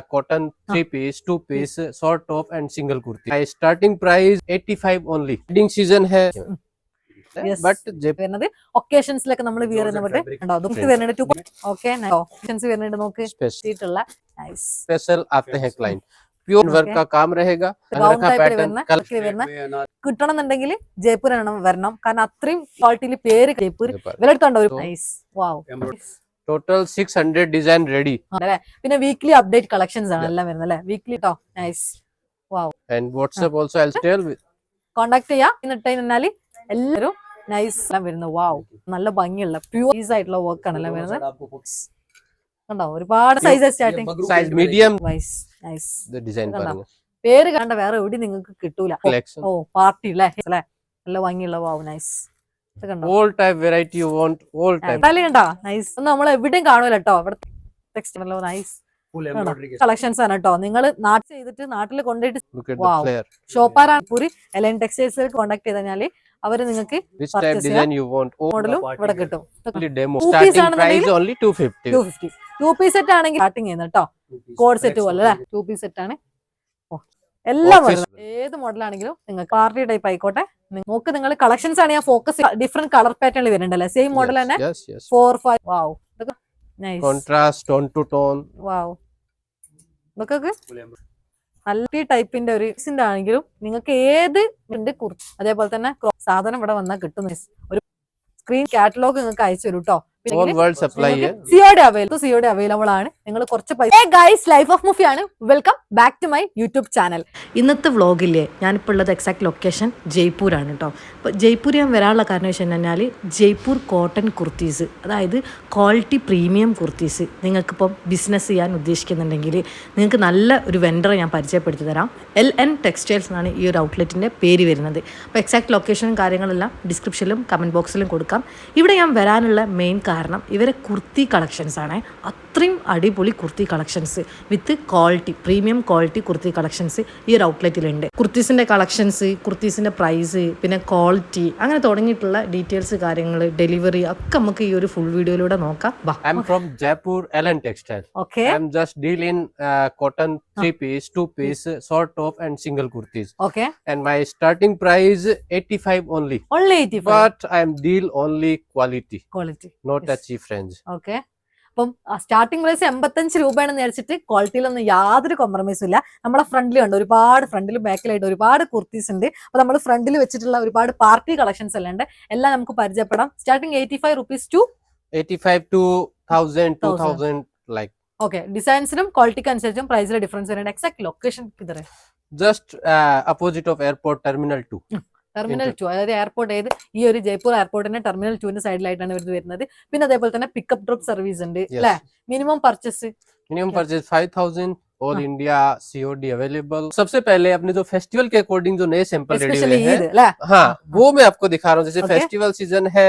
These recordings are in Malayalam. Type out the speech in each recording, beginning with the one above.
cotton 3 piece, 2 piece, short top and single kurti. My starting price 85 only. Wedding season है. But വരുന്നത് ഒക്കേഷൻസിലൊക്കെ നമ്മൾ വിയർ ചെയ്യുന്ന ഉണ്ടോ ദുഃഖ വരുന്നുണ്ട് ഓക്കെ ഓപ്ഷൻസ് വരുന്നുണ്ട് നോക്ക് ചെയ്തിട്ടുള്ള स्पेशल आते हैं क्लाइंट प्योर वर्क का काम रहेगा കിട്ടണമെന്നുണ്ടെങ്കിൽ ജയ്പൂർ വരണം കാരണം അത്രയും ക്വാളിറ്റിയിൽ പേര് ജയ്പൂർ ഇവരെടുത്തോണ്ടോ ഒരു നൈസ് വാവ് ടോട്ടൽ 600 ഡിസൈൻ റെഡി അല്ലേ പിന്നെ വീക്ക്ലി അപ്ഡേറ്റ് കളക്ഷൻസ് ആണ് എല്ലാം വരുന്നത് അല്ലേ വീക്ക്ലി ട്ടോ nice wow and WhatsApp also I tell contact ചെയ്യാം എന്നിട്ട് എല്ലാവരും നൈസ് എല്ലാം വരുന്നത് വാവ് നല്ല ഭംഗിയുള്ള പ്യൂർ ആയിട്ടുള്ള വർക്ക് ആണല്ലോ വരുന്നത് കണ്ടോ ഒരുപാട് size starting size medium nice nice design പേര് കണ്ട വേറെ എവിടെ നിങ്ങൾക്ക് കിട്ടൂല ഓ പാർട്ടി അല്ലേ നല്ല ഭംഗിയുള്ള wow nice all type variety you want all type കണ്ടോ നൈസ് നമ്മൾ എവിടെയും കാണൂല കേട്ടോ ഇവിടെ ടെക്സ്റ്റ് നൈസ് കളക്ഷൻസ് ആണ് കേട്ടോ നിങ്ങൾ നാട്ടിൽ ചെയ്തിട്ട് നാട്ടിൽ കൊണ്ടുപോയിട്ട് ഷോപ്പാരാപൂരി എലൈൻ ടെക്സ്റ്റൈൽസിൽ കോൺടാക്ട് ചെയ്ത് കഴിഞ്ഞാല് അവര് നിങ്ങൾക്ക് മോഡലും ഇവിടെ കിട്ടും 2 പീസ് സെറ്റ് ആണെങ്കിൽ സ്റ്റാർട്ടിങ് ചെയ്യുന്നത് കേട്ടോ കോഡ് സെറ്റ് പോലെ അല്ലെ 2 പീസ് സെറ്റ് ആണ് എല്ലാം ഏത് മോഡലാണെങ്കിലും നിങ്ങൾക്ക് പാർട്ടി ടൈപ്പ് ആയിക്കോട്ടെ നോക്ക് നിങ്ങൾ കളക്ഷൻസ് ആണ് ഞാൻ ഫോക്കസ് ഡിഫറെന്റ് കളർ പാറ്റേണിൽ വരുന്നുണ്ടല്ലേ സെയിം മോഡൽ തന്നെ 4 5 വാവ് കോൺട്രാസ്റ്റ് ടോൺ ടു ടോൺ വാവ് നോക്ക് നല്ല ടൈപ്പിന്റെ ഒരു ആണെങ്കിലും നിങ്ങൾക്ക് ഏത് അതേപോലെ തന്നെ സാധനം ഇവിടെ വന്നാൽ കിട്ടും ഒരു സ്ക്രീൻ കാറ്റലോഗ് നിങ്ങൾക്ക് അയച്ചു തരും കേട്ടോ സിയോടെ അവൈലബിൾ ആണ് നിങ്ങൾ കുറച്ച് പൈസ ഗൈസ് ലൈഫ് ഓഫ് മൂഫി ആണ് welcome back to my YouTube channel ഇന്നത്തെ വ്ളോഗില്ലേ ഞാനിപ്പോൾ ഉള്ളത് എക്സാക്ട് ലൊക്കേഷൻ ജയ്പൂർ ആണ് കേട്ടോ അപ്പോൾ ജയ്പൂർ ഞാൻ വരാനുള്ള കാരണം വെച്ച് കഴിഞ്ഞാൽ ജയ്പൂർ കോട്ടൺ കുർത്തീസ് അതായത് ക്വാളിറ്റി പ്രീമിയം കുർത്തീസ് നിങ്ങൾക്കിപ്പം ബിസിനസ് ചെയ്യാൻ ഉദ്ദേശിക്കുന്നുണ്ടെങ്കിൽ നിങ്ങൾക്ക് നല്ല ഒരു വെൻഡറെ ഞാൻ പരിചയപ്പെടുത്തി തരാം LN ടെക്സ്റ്റൈൽസ് എന്നാണ് ഈ ഒരു ഔട്ട്ലെറ്റിൻ്റെ പേര് വരുന്നത് അപ്പോൾ എക്സാക്ട് ലൊക്കേഷനും കാര്യങ്ങളെല്ലാം ഡിസ്ക്രിപ്ഷനിലും കമൻറ്റ് ബോക്സിലും കൊടുക്കാം ഇവിടെ ഞാൻ വരാനുള്ള മെയിൻ കാരണം ഇവരെ കുർത്തി കളക്ഷൻസ് ആണ് അത്രയും അടിപൊളി കുർത്തി കളക്ഷൻസ് വിത്ത് quality premium quality kurti collections ഈ ഒരു ഔട്ട്ലെറ്റിലുണ്ട് കുർത്തീസിന്റെ കളക്ഷൻസ് കുർത്തീസിന്റെ പ്രൈസ് പിന്നെ ക്വാളിറ്റി അങ്ങനെ തുടങ്ങിയിട്ടുള്ള ഡീറ്റെയിൽസ് കാര്യങ്ങൾ ഡെലിവറി ഒക്കെ നമുക്ക് ഈ ഒരു ഫുൾ വീഡിയോയിലൂടെ നോക്കാം I am from Jaipur LN Textile. Okay. I am just deal in cotton 3 piece, 2 piece, short top and single kurtis. Okay. And my starting price 85 only. Only 85. But I am deal only quality. Quality. Not a cheap range. Okay. അപ്പം സ്റ്റാർട്ടിംഗ് പ്രൈസ് 85 രൂപയാണെന്ന് വിചാരിച്ചിട്ട് ക്വാളിറ്റിയിലൊന്നും യാതൊരു കോംപ്രമൈസും ഇല്ല നമ്മളെ ഫ്രണ്ടിൽ ഉണ്ട് ഒരുപാട് ഫ്രണ്ടിലും ബാക്കിലായിട്ട് ഒരുപാട് കുർത്തീസ് ഉണ്ട് അപ്പൊ നമ്മൾ ഫ്രണ്ടിൽ വെച്ചിട്ടുള്ള ഒരുപാട് പാർട്ടി കളക്ഷൻസ് എല്ലാം ഉണ്ട് എല്ലാം നമുക്ക് പരിചയപ്പെടാം starting 85 rupees to 85 to 2000 like. Okay ഡിസൈൻസിനും ക്വാളിറ്റിക്ക് അനുസരിച്ചും പ്രൈസിലെ ഡിഫറൻസ് വരുന്നുണ്ട് എക്സാക്ട് ലൊക്കേഷൻ കിതറേ just opposite of airport terminal 2 terminal 2 അതായത് എയർപോർട്ട് ഏത് ഈ ഒരു ജയ്പൂർ എയർപോർട്ടിന്റെ ടെർമിനൽ 2 സൈഡിലായിട്ടാണ് ഇവർ വരുന്നത് പിന്നെ അതേപോലെ തന്നെ പിക്കപ്പ് ഡ്രോപ്പ് സർവീസ് ഉണ്ട് അല്ലെ minimum purchase 5000 all India COD available सबसे पहले अपने जो फेस्टिवल के अकॉर्डिंग जो नए सैंपल रेडी हुए हैं हाँ वो मैं आपको दिखा रहा हूँ जैसे फेस्टिवल सीजन है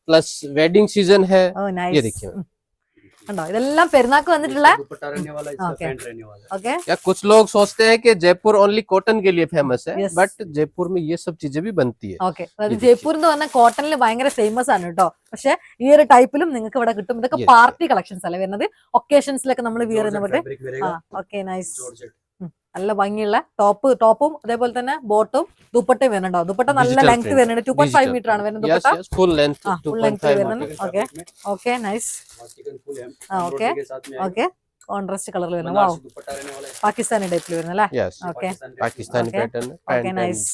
प्लस वेडिंग सीजन है ये देखिए कണ്ടോ ഇതെല്ലാം പെരുന്നാൾക്ക് വന്നിട്ടുള്ള कुछ लोग सोचते हैं कि जयपुर ओनली कॉटन के लिए फेमस है बट जयपुर में ये सब चीजें भी बनती है ഓക്കെ ജയ്പൂർ എന്ന് പറഞ്ഞാൽ കോട്ടണിൽ ഭയങ്കര ഫേമസ് ആണ് കേട്ടോ പക്ഷെ ഈ ഒരു ടൈപ്പിലും നിങ്ങൾക്ക് ഇവിടെ കിട്ടും ഇതൊക്കെ പാർട്ടി കളക്ഷൻസ് അല്ലേ വരുന്നത് ഒക്കേഷൻസിലൊക്കെ നമ്മൾ വിയർ ചെയ്യുന്ന ഓക്കെ നൈസ് നല്ല ഭംഗിയുള്ള ടോപ്പും അതേപോലെ തന്നെ ബോട്ടും ദുപ്പട്ടയും വരുന്നുണ്ടോ ദുപ്പട്ട നല്ല ലെങ്ത് വരുന്നുണ്ട് 2.5 മീറ്റർ ആണ് വരുന്നത് ദുപ്പട്ട ഫുൾ ലെങ്ത് വരുന്നുണ്ട് okay okay nice okay okay contrast കളറിൽ വരുന്നത് വാവ് പാകിസ്ഥാനി ടൈപ്പിൽ വരുന്നല്ലേ okay Pakistani pattern okay nice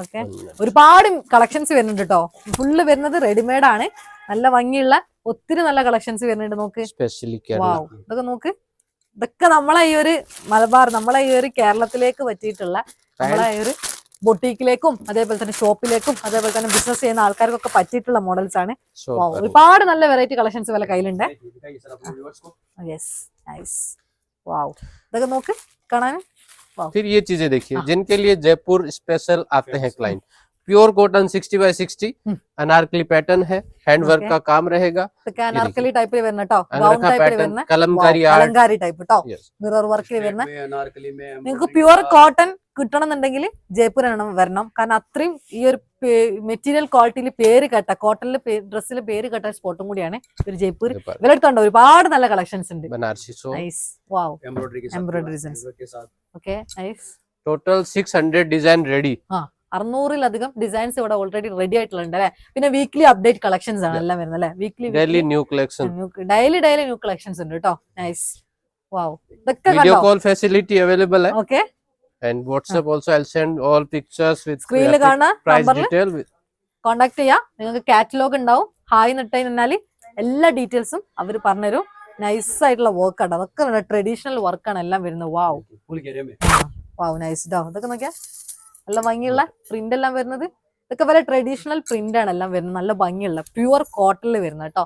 okay ഒരുപാട് കളക്ഷൻസ് വരുന്നുണ്ട് കേട്ടോ ഫുള്ള് വരുന്നത് റെഡിമെയ്ഡ് ആണ് നല്ല ഭംഗിയുള്ള ഒത്തിരി നല്ല കളക്ഷൻസ് വരുന്നുണ്ട് നോക്ക് വാവ് ഇതൊക്കെ നോക്ക് ഇതൊക്കെ നമ്മളെ ഈ ഒരു മലബാർ നമ്മളെ ഈ ഒരു കേരളത്തിലേക്ക് പറ്റിയിട്ടുള്ള നമ്മളെ ഈ ഒരു ബൊട്ടീക്കിലേക്കും അതേപോലെ തന്നെ ഷോപ്പിലേക്കും അതേപോലെ തന്നെ ബിസിനസ് ചെയ്യുന്ന ആൾക്കാർക്കൊക്കെ പറ്റിയിട്ടുള്ള മോഡൽസ് ആണ് ഒരുപാട് നല്ല വെറൈറ്റി കളക്ഷൻസ് വല്ല കയ്യിലുണ്ട് യെസ് നൈസ് വാവ് ഇതൊക്കെ നോക്ക് കാണാൻ फिर ये चीजें देखिए जिनके लिए जयपुर स्पेशल आते हैं client pure cotton 60x60 Anarkali pattern है, हैंड वर्क का काम रहेगा, അനാർക്കലി ടൈപ്പിൽ വരുന്ന കേട്ടോ, ഗൗൺ अंगरखा ടൈപ്പിൽ पैटर्न, വരുന്ന कलमकारी आर्ट, അലങ്കാരി ടൈപ്പ് കേട്ടോ, yes, മിറർ വർക്കിൽ വരുന്ന. अनारकली में നിങ്ങൾക്ക് പ്യുവർ കോട്ടൺ കിട്ടണം എന്നുണ്ടെങ്കിൽ ജയ്പൂർ വരണം. കാരണം അത്രയും ഈ ഒരു മെറ്റീരിയൽ ക്വാളിറ്റിയിൽ പേര് കേട്ട, കോട്ടണിൽ ഡ്രസ്സിൽ പേര് കേട്ട സ്പോട്ടും കൂടിയാണ് ഒരു ജയ്പൂർ. ഇവരെടുത്തുണ്ടോ ഒരുപാട് നല്ല കളക്ഷൻസ് ഉണ്ട്. बनारसी सो നൈസ്, വാവ്, एम्ब्रॉयडरी के साथ, एम्ब्रॉयडरी डिजाइन के साथ okay, nice. Total 600 design ready. 600-ലധികം ഡിസൈൻസ് ഇവിടെ ഓൾറെഡി റെഡി ആയിട്ടുള്ളത് അല്ലെ. പിന്നെ വീക്ക്ലി അപ്ഡേറ്റ് കളക്ഷൻസ് ആണ് എല്ലാം വരുന്നത് അല്ലെ. Weekly daily new collection, daily new collections ഉണ്ട് കേട്ടോ. നൈസ്, വാവ്. ഇതൊക്കെ वीडियो കണ്ടോ? कॉल फैसिलिटी अवेलेबल है, okay, and WhatsApp also I'll send all pictures with സ്ക്രീനിൽ കാണുന്ന price നമ്പറിൽ detail with കോണ്ടാക്ട് ചെയ്യാം. നിങ്ങൾക്ക് കാറ്റലോഗ് ഉണ്ടാവും. ഹായ് നിട്ടാല് എല്ലാ ഡീറ്റെയിൽസും അവർ പറഞ്ഞുതരും. നൈസ് ആയിട്ടുള്ള വർക്ക് ആണ്, അതൊക്കെ ട്രഡീഷണൽ വർക്കാണ് എല്ലാം വരുന്നത്. വാവ്, फुल घेरे में വാവ്, നൈസ് ഡോ. ഇതൊക്കെ നോക്കിയാ നല്ല ഭംഗിയുള്ള പ്രിന്റ് എല്ലാം വരുന്നത്. ഇതൊക്കെ വരെ ട്രഡീഷണൽ പ്രിന്റ് ആണ് എല്ലാം വരുന്നത്. നല്ല ഭംഗിയുള്ള പ്യുവർ കോട്ടണിൽ വരുന്നത് കേട്ടോ.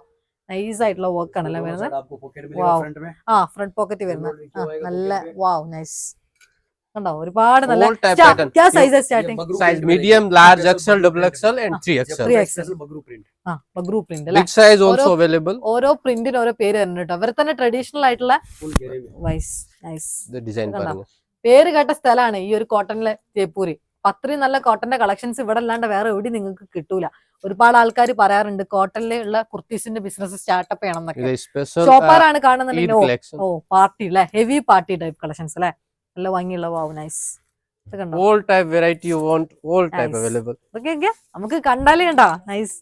നൈസ് ആയിട്ടുള്ള വർക്ക് ആണ് എല്ലാം വരുന്നത്. आपको पॉकेट मिलेगा वाओ। फ्रंट में ഫ്രണ്ട് പോക്കറ്റ് വരുന്നത് നല്ല വാവ്, നൈസ്. കണ്ടോ ഒരുപാട് നല്ല all type pattern. Size starting size medium, large, XL, double XL and 3XL. 3XL. Bagru print Bagru print അല്ലെ. Big size also available. ഓരോ പ്രിന്റിന് ഓരോ പേര് വരുന്നുണ്ട് കേട്ടോ. അവർ തന്നെ ട്രഡീഷണൽ ആയിട്ടുള്ള फुल घेरे में വൈസ്, നൈസ്. The design കണ്ടോ? पारेंगे. പേര് കേട്ട സ്ഥലമാണ് ഈ ഒരു കോട്ടണിലെ ജയ്പൂര്. അത്രയും നല്ല കോട്ടന്റെ കളക്ഷൻസ് ഇവിടെ അല്ലാണ്ട് വേറെ എവിടെ നിങ്ങൾക്ക് കിട്ടൂല. ഒരുപാട് ആൾക്കാർ പറയാറുണ്ട് കോട്ടണിലുള്ള കുർത്തീസിന്റെ ബിസിനസ് സ്റ്റാർട്ടപ്പ് ചെയ്യണം എന്നൊക്കെ. ഇത് special ഷോപ്പാറാണ് Eid കാണുന്നുണ്ടെങ്കിൽ collection. ഓ പാർട്ടി അല്ലെ, ഹെവി പാർട്ടി ടൈപ്പ് കളക്ഷൻസ് അല്ലെ. നല്ല ഭംഗിയുള്ള വാവ്, നൈസ്. ഇത് കണ്ടോ, All type variety you want, all type Nice. available. ഇതൊക്കെ നമുക്ക് കണ്ടാലേ കണ്ടോ നൈസ്.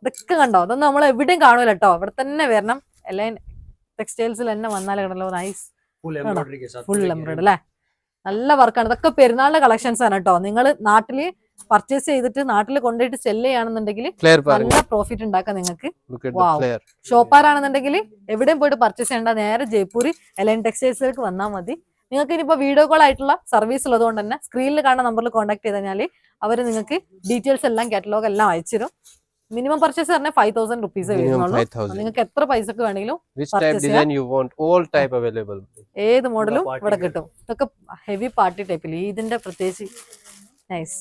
ഇതൊക്കെ കണ്ടോ, ഇതൊന്നും നമ്മൾ എവിടെയും കാണൂല കേട്ടോ. ഇവിടെ തന്നെ വരണം. എല്ലാം ടെക്സ്റ്റൈൽസിൽ തന്നെ വന്നാലേ കണ്ടല്ലോ. നൈസ്, फुल एम्ब्रॉयडरी के साथ ഫുൾ എംബ്രോയിഡറി അല്ലെ. നല്ല വർക്കാണ്. ഇതൊക്കെ പെരുന്നാളിന്റെ കളക്ഷൻസ് ആണ് കേട്ടോ. നിങ്ങൾ നാട്ടില് പർച്ചേസ് ചെയ്തിട്ട് നാട്ടിൽ കൊണ്ടുപോയിട്ട് സെല് ചെയ്യുകയാണെന്നുണ്ടെങ്കിൽ Flare पारेंगे. നല്ല പ്രോഫിറ്റ് ഉണ്ടാക്കാം നിങ്ങൾക്ക്. Look at Wow. the flare. ഷോപ്പാറാണെന്നുണ്ടെങ്കിൽ എവിടെയും പോയിട്ട് പർച്ചേസ് ചെയ്യേണ്ട, നേരെ ജയ്പൂർ എലൈൻ ടെക്സ്റ്റൈൽസിലേക്ക് വന്നാൽ മതി. നിങ്ങൾക്ക് ഇനിയിപ്പോൾ വീഡിയോ കോൾ ആയിട്ടുള്ള സർവീസ് ഉള്ളതുകൊണ്ട് തന്നെ സ്ക്രീനിൽ കാണുന്ന നമ്പറിൽ കോൺടാക്ട് ചെയ്ത് കഴിഞ്ഞാൽ അവർ നിങ്ങൾക്ക് ഡീറ്റെയിൽസ് എല്ലാം കാറ്റലോഗ് എല്ലാം അയച്ചുതരും. മിനിമം പർച്ചേസ് പറഞ്ഞാൽ 5000 റുപ്പീസ് Minimum വരുന്നുള്ളൂ. 5,000. നിങ്ങൾക്ക് എത്ര പൈസക്ക് വേണമെങ്കിലും Which purchase type design you want, all type available. ഏത് മോഡലും party ഇവിടെ wear. കിട്ടും. ഇതൊക്കെ ഹെവി പാർട്ടി ടൈപ്പിൽ ഇതിന്റെ പ്രത്യേകിച്ച് നൈസ്.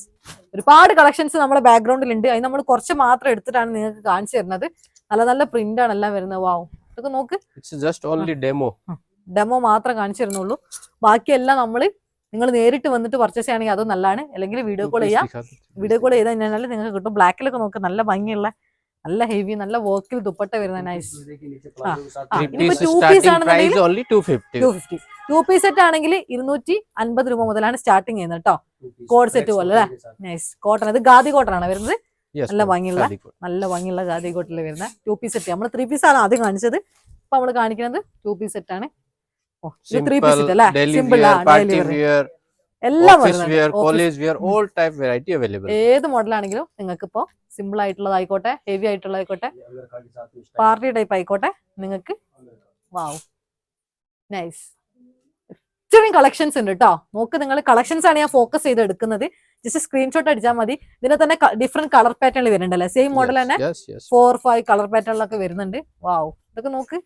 ഒരുപാട് കളക്ഷൻസ് നമ്മുടെ ബാക്ക്ഗ്രൗണ്ടിൽ ഉണ്ട്. അത് നമ്മൾ കുറച്ച് മാത്രം എടുത്തിട്ടാണ് നിങ്ങൾക്ക് കാണിച്ചു തരുന്നത്. നല്ല നല്ല പ്രിന്റ് ആണ് എല്ലാം വരുന്നത്. വാവ്, ഇതൊക്കെ നോക്ക്. It's just only demo. Demo മാത്രം കാണിച്ചു തരുന്നുള്ളൂ. ബാക്കിയെല്ലാം നിങ്ങൾ നേരിട്ട് വന്നിട്ട് പർച്ചേസ് ചെയ്യുകയാണെങ്കിൽ അത് നല്ലതാണ്. അല്ലെങ്കിൽ വീഡിയോ കോൾ ചെയ്യാം. വീഡിയോ കോൾ ചെയ്ത് കഴിഞ്ഞാൽ നിങ്ങൾക്ക് കിട്ടും. ബ്ലാക്കിലൊക്കെ നോക്ക്, നല്ല ഭംഗിയുള്ള നല്ല ഹെവി നല്ല വർക്കിൽ ദുപ്പട്ട വരുന്ന നൈസ്. देखिए नीचे हाँ, प्लाजो के साथ हाँ, 3 ഇനിയിപ്പോ piece 2 piece starting ആണെന്നുണ്ടെങ്കിൽ price only 250. 250. 2 പീസ് സെറ്റ് ആണെങ്കിൽ 250 രൂപ മുതലാണ് സ്റ്റാർട്ടിങ് ചെയ്യുന്നത് കേട്ടോ. two piece code set flex പോലെ दुपट्टे അല്ലേ. के साथ। Nice cotton. ഇത് ഗാദി കോട്ടൺ ആണ് വരുന്നത്. Yes, നല്ല ma'am. ഭംഗിയുള്ള Khadi coat. നല്ല ഭംഗിയുള്ള ഗാദി കോട്ടിൽ വരുന്ന 2 പീസ് സെറ്റ്. നമ്മൾ 3 പീസ് ആണ് ആദ്യം കാണിച്ചത്. ഇപ്പൊ നമ്മൾ കാണിക്കുന്നത് 2 പീസ് സെറ്റ് ആണ്. ഓ, ഇത് 3 പീസ് Simple, സെറ്റ് അല്ലേ. daily simple wear, party daily wear, എല്ലാം office wear, വരുന്നുണ്ട്. college wear, all type variety available. ഏത് മോഡലാണെങ്കിലും നിങ്ങൾക്ക് ഇപ്പോ സിമ്പിൾ ആയിട്ടുള്ളതായിക്കോട്ടെ, ഹെവി ആയിട്ടുള്ളതായിക്കോട്ടെ, ये अंगरखा के साथ में style പാർട്ടി ടൈപ്പ് ആയിക്കോട്ടെ, നിങ്ങൾക്ക് വാവ് നൈസ്. ഇത്രയും കളക്ഷൻസ് ഉണ്ട് കേട്ടോ. നോക്ക്, നിങ്ങൾ കളക്ഷൻസ് ആണ് ഞാൻ ഫോക്കസ് ചെയ്ത് എടുക്കുന്നത്. ജസ്റ്റ് സ്ക്രീൻഷോട്ട് അടിച്ചാൽ മതി. ഇതിനെ തന്നെ ഡിഫറെന്റ് കളർ പാറ്റേണിൽ വരുന്നുണ്ടല്ലേ. സെയിം മോഡൽ തന്നെ Yes, yes. 4-5 കളർ പാറ്റേണിലൊക്കെ വരുന്നുണ്ട്. വാവ്, ഇതൊക്കെ നോക്ക്.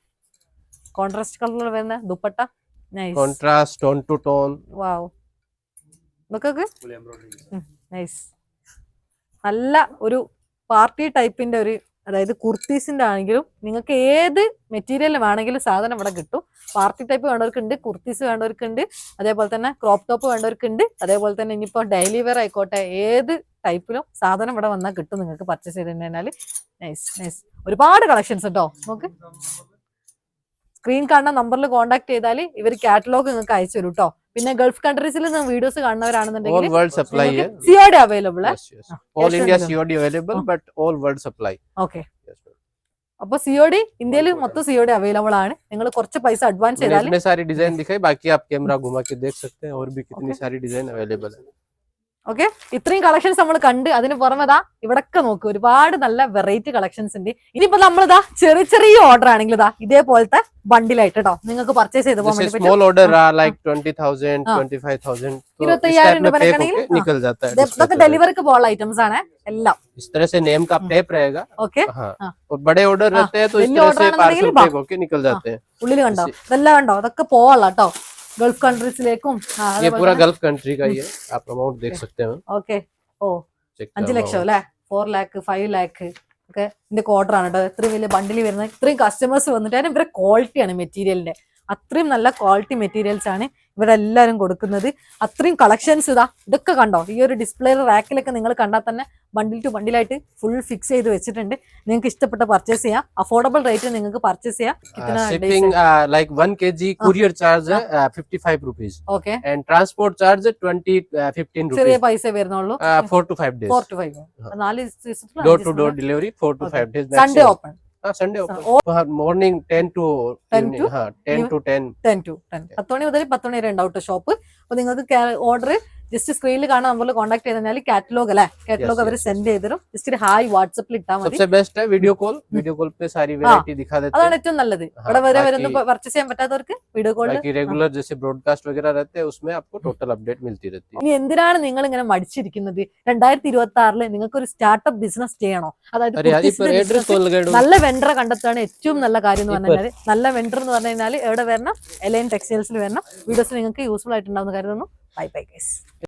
കോൺട്രാസ്റ്റ് കളറിൽ വരുന്ന dupatta nice. Contrast, tone to tone. വാവ്, ഇതൊക്കെ full embroidery के साथ। നൈസ്. നല്ല ഒരു പാർട്ടി ടൈപ്പിന്റെ ഒരു, അതായത് കുർത്തീസിന്റെ ആണെങ്കിലും നിങ്ങൾക്ക് ഏത് മെറ്റീരിയൽ വേണമെങ്കിലും സാധനം ഇവിടെ കിട്ടും. പാർട്ടി ടൈപ്പ് വേണ്ടവർക്കുണ്ട്, കുർത്തീസ് വേണ്ടവർക്കുണ്ട്, അതേപോലെ തന്നെ ക്രോപ്പ് ടോപ്പ് വേണ്ടവർക്കുണ്ട്, അതേപോലെ തന്നെ ഇനിയിപ്പോൾ ഡെയിലി വെയർ ആയിക്കോട്ടെ, ഏത് ടൈപ്പിലും സാധനം ഇവിടെ വന്നാൽ കിട്ടും നിങ്ങൾക്ക് പർച്ചേസ് ചെയ്ത് കഴിഞ്ഞാൽ. Nice nice. ഒരുപാട് കളക്ഷൻസ് കേട്ടോ. നോക്ക്, സ്ക്രീൻ കാണുന്ന നമ്പറിൽ കോൺടാക്ട് ചെയ്താൽ ഇവർ കാറ്റലോഗ് നിങ്ങൾക്ക് അയച്ചു തരും കേട്ടോ. പിന്നെ ഗൾഫ് കൺട്രീസിൽ നിന്ന് വീഡിയോസ് All കാണുന്നവരാണെന്നുണ്ടെങ്കിൽ world supply है. COD available. Yes, yes. All cash India on COD available, but all world supply. Okay. Yes, ma'am. അപ്പൊ സിഒഡി ഇന്ത്യയിൽ മൊത്തം സിഒഡി അവൈലബിൾ ആണ്. നിങ്ങൾ കുറച്ച് പൈസ അഡ്വാൻസ് मैंने ചെയ്താൽ इतने सारी डिजाइन दिखाई, बाकी आप कैमरा घुमा के देख सकते हैं और भी कितनी सारी डिजाइन अवेलेबल है. ഓക്കെ. ഇത്രയും കളക്ഷൻസ് നമ്മൾ കണ്ട് അതിന് പുറമെതാ ഇവിടൊക്കെ നോക്ക് ഒരുപാട് നല്ല വെറൈറ്റി കളക്ഷൻസ് ഉണ്ട്. ഇനിയിപ്പോ നമ്മളിതാ ചെറിയ ചെറിയ ഓർഡർ ആണെങ്കിൽ ഇതാ ഇതേപോലത്തെ ബണ്ടിലായിട്ട് കേട്ടോ നിങ്ങൾക്ക് പർച്ചേസ് ചെയ്ത് പോകാൻ जैसे വേണ്ടി പറ്റും. स्मॉल ऑर्डर like 20,000, 25,000, तो इस 25,000 टाइप में रुपए पैक रखने होके के लिए, निकल जाता है. ഇതൊക്കെ ഡെലിവറിക്ക് പോകാനുള്ള ഐറ്റംസ് ആണ് എല്ലാം. इस तरह से नेम का टैप रहेगा. ഓക്കെ. हाँ. हाँ. और बड़े ऑर्डर रहते हैं तो इस വലിയ तरह order से ആണെന്നുണ്ടെങ്കിൽ पार्सल ബാ. पैक होके निकल जाते हैं. ഉള്ളിൽ കണ്ടോ ഇതെല്ലാം കണ്ടോ അതൊക്കെ പോവാനുള്ള കേട്ടോ ഗൾഫ് കൺട്രീസിലേക്കും. ये पूरा गल्फ कंट्री का ही है, आप अमाउंट देख सकते हैं. ഓക്കെ. ഓ check 5 ലക്ഷം അല്ലെ 4 lakh 5 lakh ഒക്കെ ഇതിന്റെ ഓർഡർ ആണ് കേട്ടോ. ഇത്രയും വലിയ ബണ്ടിൽ വരുന്നത്, ഇത്രയും കസ്റ്റമേഴ്സ് വന്നിട്ട് അതിന് ഇവരെ ക്വാളിറ്റിയാണ് മെറ്റീരിയലിന്റെ. അത്രയും നല്ല ക്വാളിറ്റി മെറ്റീരിയൽസ് ആണ് ഇവരെല്ലാവരും കൊടുക്കുന്നത്. അത്രയും കളക്ഷൻസ് ഇതൊക്കെ കണ്ടോ, ഈ ഒരു ഡിസ്പ്ലേ റാക്കിലൊക്കെ നിങ്ങൾ കണ്ടാൽ തന്നെ ബണ്ടിൽ ടു ബണ്ടിലായിട്ട് ഫുൾ ഫിക്സ് ചെയ്ത് വെച്ചിട്ടുണ്ട്. നിങ്ങൾക്ക് ഇഷ്ടപ്പെട്ട പർച്ചേസ് ചെയ്യാം, അഫോർഡബിൾ റേറ്റിൽ നിങ്ങൾക്ക് പർച്ചേസ് ചെയ്യാം. shipping like 1 kg courier charge 55 rupees. Okay, And transport charge 15 ചെറിയ rupees. പൈസ വരുന്നുള്ളൂ. 4 to 5 days. 4 to 5 4 Door to door delivery 4 to 5 days. Sunday open. Sunday open. Morning 10 to 10 evening, to 10 to 10. 10 to 10 10 മണി മുതൽ 10 മണി വരെ ഉണ്ടാവും ഷോപ്പ്. അപ്പൊ നിങ്ങൾക്ക് ഓർഡർ ജസ്റ്റ് സ്ക്രീനിൽ കാണാൻ നമ്മൾ കോൺടാക്ട് ചെയ്ത് കഴിഞ്ഞാൽ കാറ്റലോഗ് അല്ലെ, കാറ്റലോഗ് അവർ സെൻഡ് ചെയ്ത് തരും. ജസ്റ്റ് ഹായ് വാട്സപ്പിൽ ഇട്ടാൽ മതി. सबसे बेस्ट है वीडियो कॉल पे सारी वैरायटी दिखा देते അതാണ് हैं. ഏറ്റവും നല്ലത്. ഇവിടെ വരെ വരുന്ന പർച്ചേസ് ചെയ്യാൻ പറ്റാത്തവർക്ക് വീഡിയോ കോളിൽ. बाकी रेगुलर जैसे ब्रॉडकास्ट वगैरह रहते हैं उसमें आपको टोटल अपडेट मिलती रहती है. ഇനി എന്തിനാണ് നിങ്ങൾ ഇങ്ങനെ മടിച്ചിരിക്കുന്നത്? 2026 നിങ്ങൾക്ക് ഒരു സ്റ്റാർട്ടപ്പ് ബിസിനസ് ചെയ്യണോ? അതായത് अरे यार കുർത്തീസിന്റെ पर एड्रेस business कौन लगा നല്ല വെണ്ടറെ കണ്ടെത്താണ് ഏറ്റവും നല്ല കാര്യം എന്ന് പറഞ്ഞു കഴിഞ്ഞാൽ. നല്ല വെണ്ടർ എന്ന് പറഞ്ഞു കഴിഞ്ഞാൽ എവിടെ വരണം? എലൈൻ ടെക്സ്റ്റൈൽസിൽ വരണം. വീഡിയോസ് നിങ്ങൾക്ക് യൂസ്ഫുൾ ആയിട്ടുണ്ടാവുന്ന കരുതുന്നു. Bye bye guys.